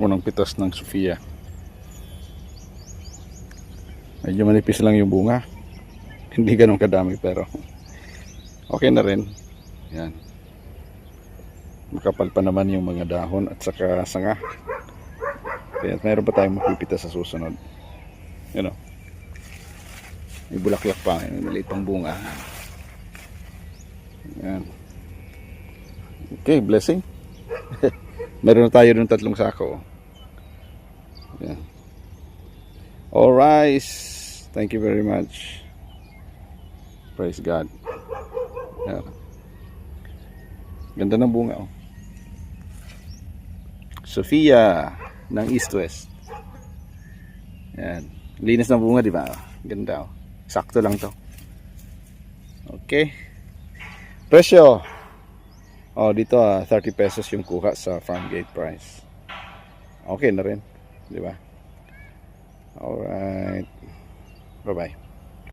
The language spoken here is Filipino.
Unang pitas ng Sophia. Medyo manipis lang yung bunga. Hindi ganun kadami pero okay na rin. Yan. Makapal pa naman yung mga dahon at saka sanga. Kaya meron pa tayong mapipita sa susunod. You know. May bulaklak pa. May maliit pang bunga. Yan. Okay, blessing. Meron na tayo ng 3 sako. Yan. Alright. Thank you very much. Praise God. Yan. Ganda ng bunga, oh. Sophia ng East West. Yan. Linis ng bunga, di ba? Ganda, oh. Sakto lang to. Okay. Presyo. Oh, dito 30 pesos yung kuha sa farm gate price. Okay na rin, di ba? Alright. Bye-bye.